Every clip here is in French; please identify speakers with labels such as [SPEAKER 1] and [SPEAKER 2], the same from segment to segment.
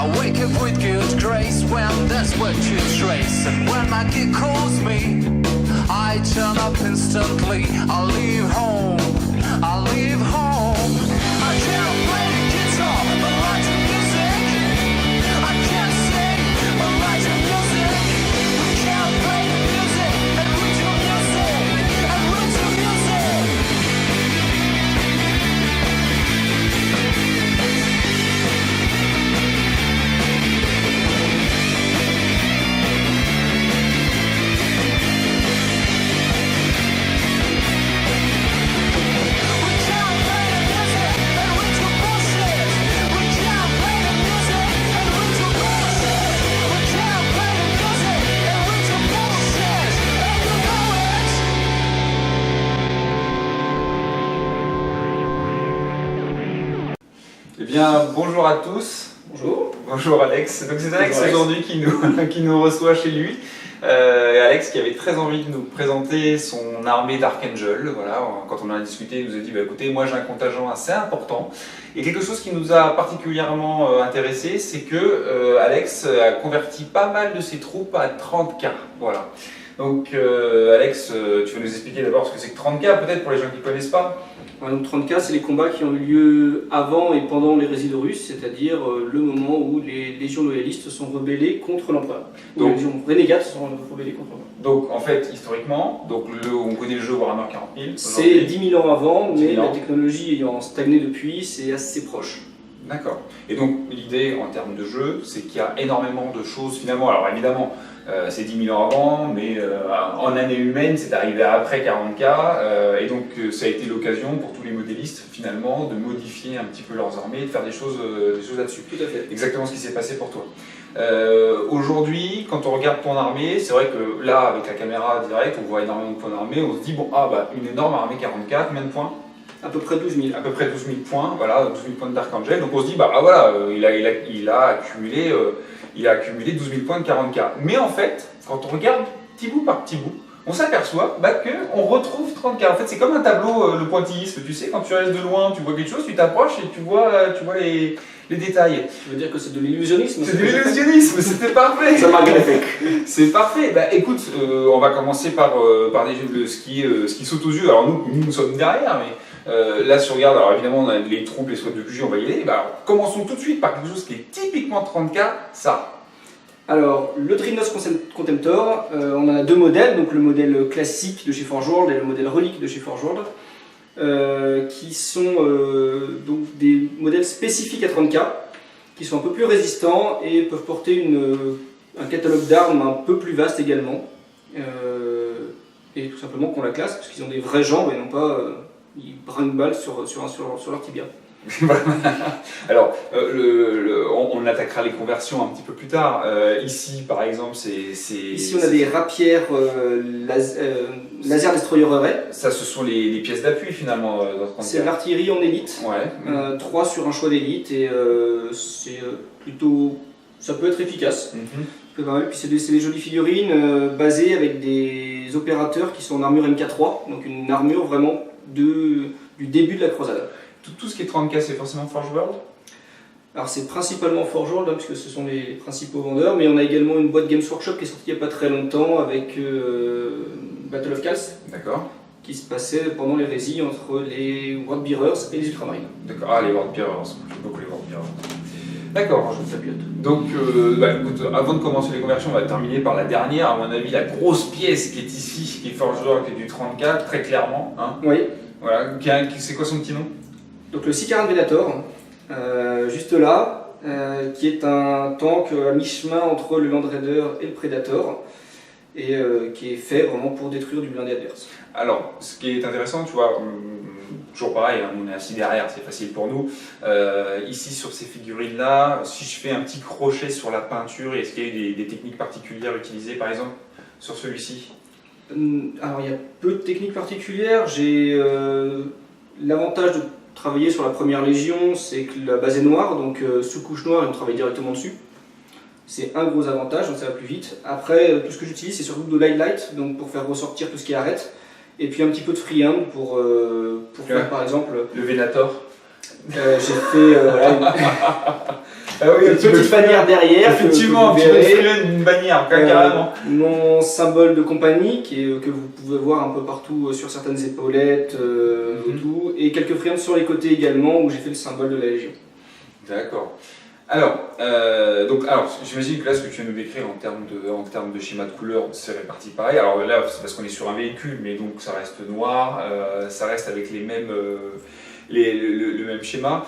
[SPEAKER 1] I wake up with good grace when that's what you trace. And when my kid calls me, I turn up instantly. I leave home, I leave home. I can't play the guitar, but I like the music. I can't sing, but I like the music. We can't play the music, and we do music, and we do music.
[SPEAKER 2] Eh bien, bonjour à tous.
[SPEAKER 3] Bonjour.
[SPEAKER 2] Bonjour Alex. Donc c'est Alex aujourd'hui qui nous reçoit chez lui. Et Alex qui avait très envie de nous présenter son armée d'Archangel. Voilà, quand on en a discuté, il nous a dit écoutez, moi j'ai un contingent assez important. Et quelque chose qui nous a particulièrement intéressé, c'est que Alex a converti pas mal de ses troupes à 30K. Voilà. Donc Alex, tu veux nous expliquer d'abord ce que c'est que 30K peut-être pour les gens qui ne connaissent pas?
[SPEAKER 3] Donc 30K, c'est les combats qui ont eu lieu avant et pendant l'hérésie russe, c'est-à-dire le moment où les légions loyalistes se sont rebellées contre l'empereur. Donc les légions renégates se sont rebellées contre l'empereur.
[SPEAKER 2] Donc en fait, historiquement, on connaît le jeu Warhammer 40 000.
[SPEAKER 3] C'est 10 000 ans avant, mais la technologie ayant stagné depuis, c'est assez proche.
[SPEAKER 2] D'accord. Et donc l'idée en termes de jeu, c'est qu'il y a énormément de choses finalement. Alors évidemment, c'est 10 000 ans avant, mais en année humaine, c'est arrivé après 40K. Et donc ça a été l'occasion pour tous les modélistes finalement de modifier un petit peu leurs armées et de faire des choses là-dessus.
[SPEAKER 3] Tout à fait.
[SPEAKER 2] Exactement ce qui s'est passé pour toi. Aujourd'hui, quand on regarde ton armée, c'est vrai que là, avec la caméra directe, on voit énormément de points d'armée. On se dit, bon, une énorme armée 40K, combien de points?
[SPEAKER 3] À peu près 12 000.
[SPEAKER 2] À peu près 12 000 points, voilà, 12 000 points d'Archangel. Donc on se dit, voilà, il a accumulé 12 000 points de 40K. Mais en fait, quand on regarde petit bout par petit bout, on s'aperçoit qu'on retrouve 30K. En fait, c'est comme un tableau, le pointillisme. Tu sais, quand tu restes de loin, tu vois quelque chose, tu t'approches et tu vois les détails.
[SPEAKER 3] Tu veux dire que c'est de l'illusionnisme?
[SPEAKER 2] C'est de l'illusionnisme, c'était parfait.
[SPEAKER 3] Ça m'a greffé.
[SPEAKER 2] C'est parfait. Écoute, on va commencer par ce qui saute aux yeux. Alors nous sommes derrière, mais là, si on regarde, alors évidemment, on a les troupes, les squads de QG, on va y aller. Alors, commençons tout de suite par quelque chose qui est typiquement 30K, ça.
[SPEAKER 3] Alors, le Dreadnought Contemptor, on en a deux modèles, donc le modèle classique de chez Forge World et le modèle relique de chez Forge World, qui sont donc des modèles spécifiques à 30K, qui sont un peu plus résistants et peuvent porter un catalogue d'armes un peu plus vaste également. Et tout simplement qu'on la classe, parce qu'ils ont des vraies jambes et non pas ils brinquent une balle sur leur tibia.
[SPEAKER 2] Alors, on attaquera les conversions un petit peu plus tard. Ici, par exemple,
[SPEAKER 3] Ici, on a des rapières laser destroyer array.
[SPEAKER 2] Ça, ce sont les pièces d'appui finalement.
[SPEAKER 3] C'est l'artillerie en élite.
[SPEAKER 2] Ouais.
[SPEAKER 3] 3 sur un choix d'élite et c'est plutôt. Ça peut être efficace. Puis c'est des jolies figurines basées avec des opérateurs qui sont en armure MK3, donc une armure vraiment du début de la croisade.
[SPEAKER 2] Tout ce qui est 30K, c'est forcément Forge World?
[SPEAKER 3] Alors c'est principalement Forge World, hein, puisque ce sont les principaux vendeurs, mais on a également une boîte Games Workshop qui est sortie il n'y a pas très longtemps avec Battle of Cals. D'accord. Qui se passait pendant l'hérésie entre les Worldbearers et les Ultramarines.
[SPEAKER 2] D'accord, les Worldbearers, j'aime beaucoup les Worldbearers. D'accord,
[SPEAKER 3] je fabiote.
[SPEAKER 2] Donc, écoute, avant de commencer les conversions, on va terminer par la dernière, à mon avis, la grosse pièce qui est ici, qui est Forge World, qui est du 30K, très clairement. Hein.
[SPEAKER 3] Oui.
[SPEAKER 2] Voilà, c'est quoi son petit nom?
[SPEAKER 3] Donc le Sicaran Venator, juste là, qui est un tank à mi-chemin entre le Land Raider et le Predator, et qui est fait vraiment pour détruire du blindé adverse.
[SPEAKER 2] Alors, ce qui est intéressant, tu vois, toujours pareil, hein, on est assis derrière, c'est facile pour nous. Ici, sur ces figurines-là, si je fais un petit crochet sur la peinture, est-ce qu'il y a des techniques particulières utilisées, par exemple, sur celui-ci?
[SPEAKER 3] Alors, il y a peu de techniques particulières. J'ai l'avantage de travailler sur la première légion, c'est que la base est noire, donc sous couche noire, et on travaille directement dessus. C'est un gros avantage, donc ça va plus vite. Après, tout ce que j'utilise, c'est surtout de l'highlight, donc pour faire ressortir tout ce qui arrête. Et puis un petit peu de freehand pour faire par exemple...
[SPEAKER 2] Le Venator.
[SPEAKER 3] J'ai fait...
[SPEAKER 2] Ah oui,
[SPEAKER 3] une petite bannière derrière.
[SPEAKER 2] Effectivement, un
[SPEAKER 3] que
[SPEAKER 2] petit
[SPEAKER 3] vous
[SPEAKER 2] peu
[SPEAKER 3] verrez.
[SPEAKER 2] une bannière, carrément.
[SPEAKER 3] Mon symbole de compagnie que vous pouvez voir un peu partout sur certaines épaulettes, tout, et quelques friandes sur les côtés également où j'ai fait le symbole de la Légion.
[SPEAKER 2] D'accord. Alors, j'imagine que là, ce que tu viens de nous décrire en termes de schéma de couleur, c'est réparti pareil. Alors là, c'est parce qu'on est sur un véhicule, mais donc ça reste noir, ça reste avec les mêmes, le même schéma.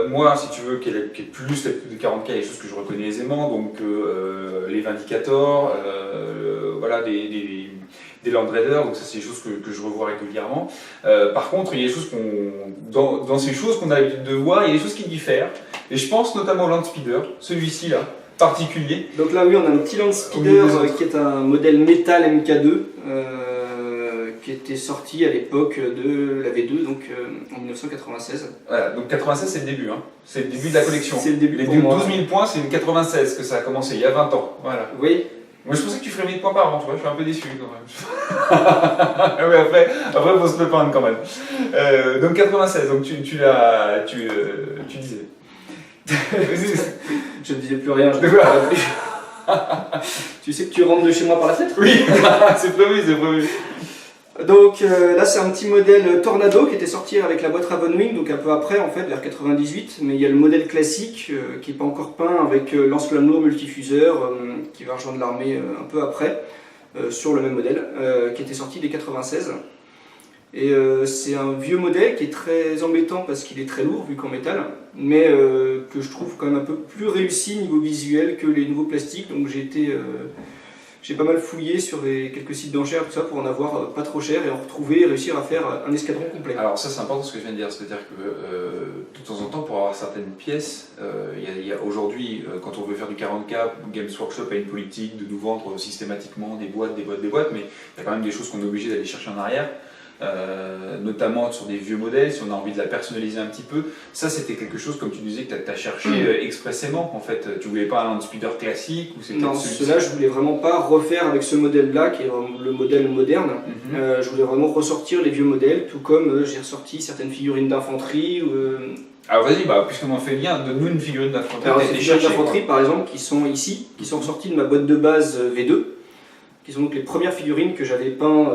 [SPEAKER 2] Moi, si tu veux, qui est plus la de 40K, il y a des choses que je reconnais aisément, donc les Vindicators, voilà, des Land Raiders, donc ça c'est des choses que je revois régulièrement. Par contre, il y a des choses dans ces choses qu'on a l'habitude de voir, il y a des choses qui diffèrent. Et je pense notamment au Land Speeder, celui-ci là, particulier.
[SPEAKER 3] Donc là oui, on a un petit Land Speeder qui est un modèle métal MK2 qui était sorti à l'époque de la V2, donc en 1996.
[SPEAKER 2] Voilà, donc 96 c'est le début, hein. C'est le début de la collection.
[SPEAKER 3] C'est le début
[SPEAKER 2] Les
[SPEAKER 3] pour moi.
[SPEAKER 2] 12 000 points, c'est 96 que ça a commencé, il y a 20 ans. Voilà.
[SPEAKER 3] Oui.
[SPEAKER 2] Moi je pensais que tu ferais 1000 points par an, tu vois, je suis un peu déçu quand même. Ouais, après faut se le peindre quand même. Donc 96, donc tu disais.
[SPEAKER 3] Je ne disais plus rien.
[SPEAKER 2] De quoi?
[SPEAKER 3] Tu sais que tu rentres de chez moi par la fenêtre?
[SPEAKER 2] Oui, c'est prévu, c'est prévu.
[SPEAKER 3] Donc là c'est un petit modèle Tornado qui était sorti avec la boîte Ravenwing, donc un peu après en fait, vers 98, mais il y a le modèle classique qui n'est pas encore peint avec lance-flamme lourd multifuseur qui va rejoindre l'armée un peu après, sur le même modèle, qui était sorti dès 96. Et c'est un vieux modèle qui est très embêtant parce qu'il est très lourd vu qu'en métal, mais que je trouve quand même un peu plus réussi niveau visuel que les nouveaux plastiques, donc j'ai pas mal fouillé sur quelques sites d'enchères tout ça pour en avoir pas trop cher et en retrouver et réussir à faire un escadron complet.
[SPEAKER 2] Alors ça c'est important ce que je viens de dire, c'est-à-dire que de temps en temps pour avoir certaines pièces, il y a aujourd'hui quand on veut faire du 40K, Games Workshop a une politique de nous vendre systématiquement des boîtes, mais il y a quand même des choses qu'on est obligé d'aller chercher en arrière. Notamment sur des vieux modèles, si on a envie de la personnaliser un petit peu. Ça, c'était quelque chose, comme tu disais, que tu as cherché expressément, en fait. Tu voulais pas un Land Speeder classique ou
[SPEAKER 3] Non, cela je voulais vraiment pas refaire avec ce modèle-là, qui est le modèle moderne. Je voulais vraiment ressortir les vieux modèles, tout comme j'ai ressorti certaines figurines d'infanterie.
[SPEAKER 2] Alors vas-y, puisqu'on en fait lien, donne-nous une figurine d'infanterie.
[SPEAKER 3] Alors, les figurines d'infanterie, par exemple, qui sont ici, qui sont ressorties de ma boîte de base V2, qui sont donc les premières figurines que j'avais peint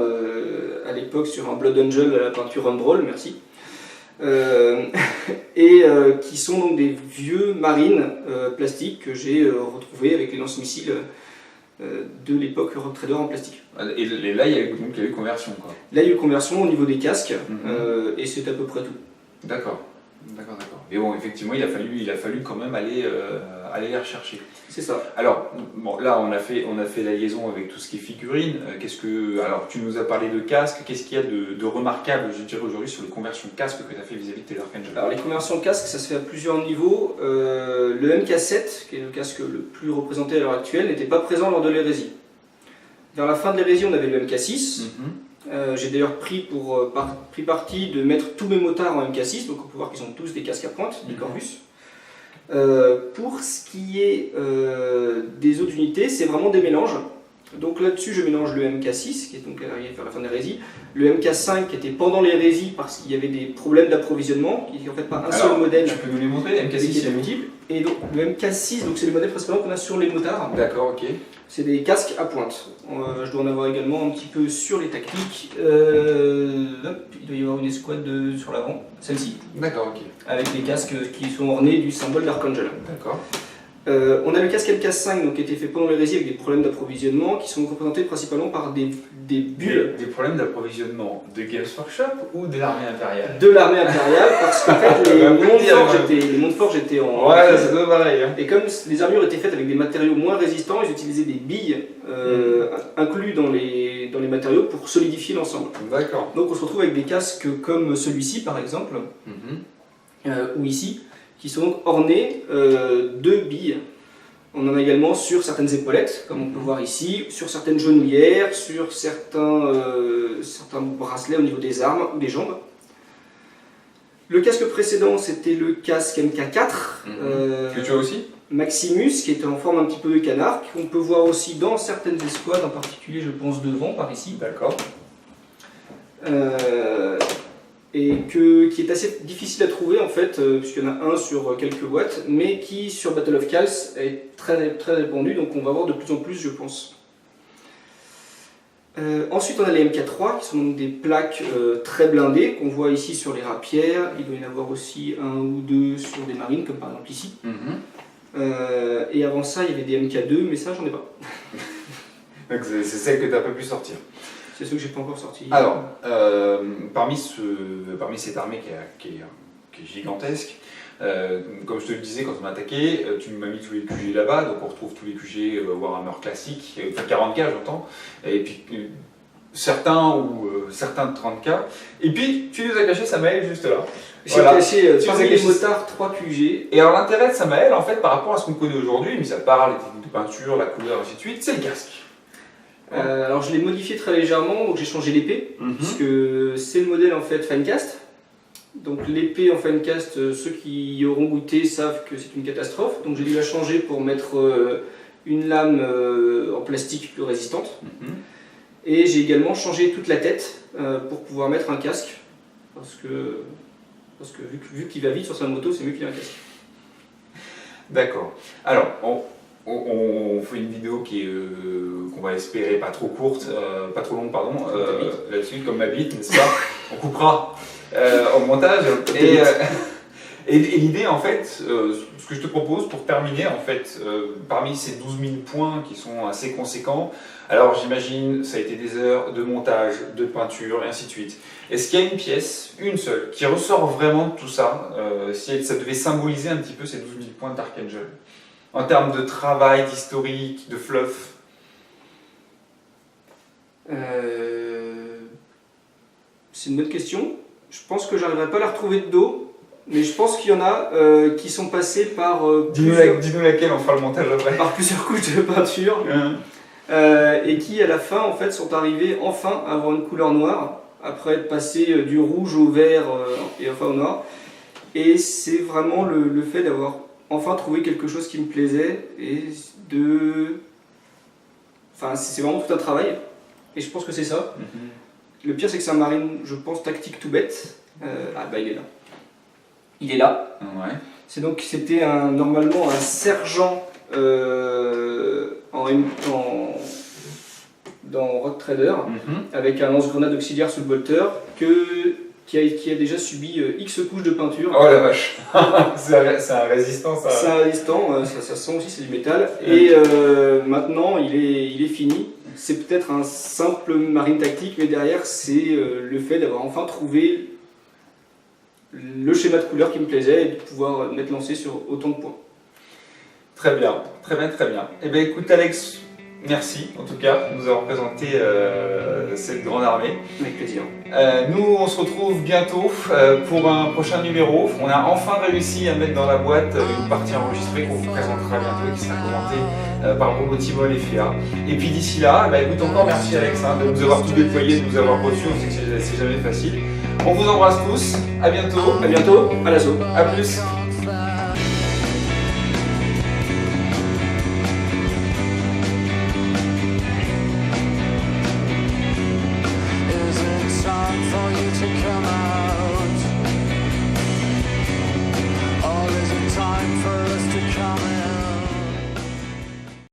[SPEAKER 3] à l'époque sur un Blood Angel à la peinture Umbral, merci. Et qui sont donc des vieux marines plastiques que j'ai retrouvés avec les lance-missiles de l'époque Rock Trader en plastique.
[SPEAKER 2] Et là, il y a eu conversion, quoi.
[SPEAKER 3] Là, il y a eu conversion au niveau des casques, et c'est à peu près tout.
[SPEAKER 2] D'accord. Et bon, effectivement, il a fallu quand même aller les rechercher.
[SPEAKER 3] C'est ça.
[SPEAKER 2] Alors, bon, là, on a fait la liaison avec tout ce qui est figurines. Alors, tu nous as parlé de casques. Qu'est-ce qu'il y a de remarquable, je dirais, aujourd'hui sur les conversions de casques que tu as fait vis-à-vis de tes Dark Angel?
[SPEAKER 3] Alors, les conversions de casques, ça se fait à plusieurs niveaux. Le MK7, qui est le casque le plus représenté à l'heure actuelle, n'était pas présent lors de l'hérésie. Vers la fin de l'hérésie, on avait le MK6. J'ai d'ailleurs pris parti de mettre tous mes motards en MK6, donc on peut voir qu'ils ont tous des casques à pointe, des Corvus. Pour ce qui est des autres unités, c'est vraiment des mélanges. Donc là-dessus, je mélange le MK6, qui est donc arrivé vers la fin de l'hérésie, le MK5 qui était pendant l'hérésie parce qu'il y avait des problèmes d'approvisionnement, qui n'était en fait pas un seul modèle.
[SPEAKER 2] Tu peux nous les montrer, le MK6
[SPEAKER 3] qui était multiple. Et donc le MK6, donc c'est le modèle principalement qu'on a sur les motards.
[SPEAKER 2] D'accord, ok.
[SPEAKER 3] C'est des casques à pointe. Je dois en avoir également un petit peu sur les tactiques. Il doit y avoir une escouade sur l'avant, celle-ci.
[SPEAKER 2] D'accord, ok.
[SPEAKER 3] Avec les casques qui sont ornés du symbole d'Archangel.
[SPEAKER 2] D'accord.
[SPEAKER 3] On a le casque MK5 donc, qui a été fait pendant l'hérésie avec des problèmes d'approvisionnement qui sont représentés principalement par des bulles.
[SPEAKER 2] Des problèmes d'approvisionnement de Games Workshop ou de l'armée impériale?
[SPEAKER 3] De l'armée impériale, parce qu'en fait les mondes forges étaient en.
[SPEAKER 2] Ouais, c'est pareil. Hein.
[SPEAKER 3] Et comme les armures étaient faites avec des matériaux moins résistants, ils utilisaient des billes inclus dans les matériaux pour solidifier l'ensemble.
[SPEAKER 2] D'accord.
[SPEAKER 3] Donc on se retrouve avec des casques comme celui-ci par exemple, ou ici, qui sont donc ornés de billes. On en a également sur certaines épaulettes, comme on peut voir ici, sur certaines genouillères, sur certains bracelets au niveau des armes ou des jambes. Le casque précédent, c'était le casque MK4.
[SPEAKER 2] Que tu as aussi
[SPEAKER 3] Maximus, qui était en forme un petit peu de canard, qu'on peut voir aussi dans certaines escouades, en particulier je pense devant, par ici.
[SPEAKER 2] D'accord.
[SPEAKER 3] Et et qui est assez difficile à trouver en fait, puisqu'il y en a un sur quelques watts, mais qui sur Battle of Cals est très, très répandu, donc on va voir de plus en plus, je pense. Ensuite, on a les MK3 qui sont donc des plaques très blindées qu'on voit ici sur les rapières. Il doit y en avoir aussi un ou deux sur des marines, comme par exemple ici. Et avant ça, il y avait des MK2, mais ça, j'en ai pas.
[SPEAKER 2] Donc c'est celle que tu n'as pas pu sortir.
[SPEAKER 3] C'est ceux que j'ai pas encore sortis.
[SPEAKER 2] Alors, parmi cette armée qui est gigantesque, comme je te le disais quand on a attaqué, tu m'as mis tous les QG là-bas, donc on retrouve tous les QG Warhammer classiques, enfin 40K j'entends, et puis certains de 30K, et puis tu nous as caché Samael juste là.
[SPEAKER 3] J'ai caché parmi les motards 3 QG.
[SPEAKER 2] Et alors l'intérêt de Samael, en fait, par rapport à ce qu'on connaît aujourd'hui, mis à part les techniques de peinture, la couleur, ainsi de suite, c'est le casque.
[SPEAKER 3] Alors je l'ai modifié très légèrement, donc j'ai changé l'épée, puisque c'est le modèle en fait Finecast. Donc l'épée en Finecast, ceux qui y auront goûté savent que c'est une catastrophe, donc j'ai dû la changer pour mettre une lame en plastique plus résistante. Et j'ai également changé toute la tête pour pouvoir mettre un casque, parce que vu qu'il va vite sur sa moto, c'est mieux qu'il ait un casque.
[SPEAKER 2] D'accord. Alors, on fait une vidéo qu'on va espérer pas trop courte, pas trop longue, pardon, là-dessus, comme ma bite, n'est-ce pas? On coupera au montage. Et l'idée, en fait, ce que je te propose pour terminer, en fait, parmi ces 12 000 points qui sont assez conséquents, alors j'imagine ça a été des heures de montage, de peinture, et ainsi de suite. Est-ce qu'il y a une pièce, une seule, qui ressort vraiment de tout ça, si ça devait symboliser un petit peu ces 12 000 points d'Archangel, en termes de travail, d'historique, de fluff?
[SPEAKER 3] C'est une bonne question. Je pense que j'arriverai pas à la retrouver de dos, mais je pense qu'il y en a qui sont passés par
[SPEAKER 2] Dis-nous laquelle, on fera le montage après.
[SPEAKER 3] par plusieurs couches de peinture et qui à la fin en fait sont arrivés enfin à avoir une couleur noire après être passés du rouge au vert et enfin au noir. Et c'est vraiment le fait d'avoir enfin trouvé quelque chose qui me plaisait et enfin c'est vraiment tout un travail et je pense que c'est ça. Le pire c'est que c'est un marine, je pense, tactique tout bête. Ah bah il est là. Il est là.
[SPEAKER 2] Ouais.
[SPEAKER 3] C'était normalement un sergent dans Rock Trader avec un lance-grenade auxiliaire sous le bolter qui a déjà subi X couches de peinture.
[SPEAKER 2] Oh la vache. C'est un résistant ça.
[SPEAKER 3] C'est un résistant, ça sent aussi, c'est du métal. Et maintenant il est fini. C'est peut-être un simple marine tactique, mais derrière c'est le fait d'avoir enfin trouvé le schéma de couleur qui me plaisait et de pouvoir m'être lancé sur autant de points.
[SPEAKER 2] Très bien, très bien, très bien. Eh bien écoute Alex, merci en tout cas de nous avoir présenté cette grande armée.
[SPEAKER 3] Avec plaisir.
[SPEAKER 2] Nous on se retrouve bientôt pour un prochain numéro. On a enfin réussi à mettre dans la boîte une partie enregistrée qu'on vous présentera bientôt et qui sera commentée par Robotimo et FIA. Et puis d'ici là, écoute encore merci Alex de nous avoir tout déployé, de nous avoir reçus, on sait que c'est jamais facile. On vous embrasse tous, à bientôt.
[SPEAKER 3] À bientôt, à l'assaut.
[SPEAKER 2] A plus.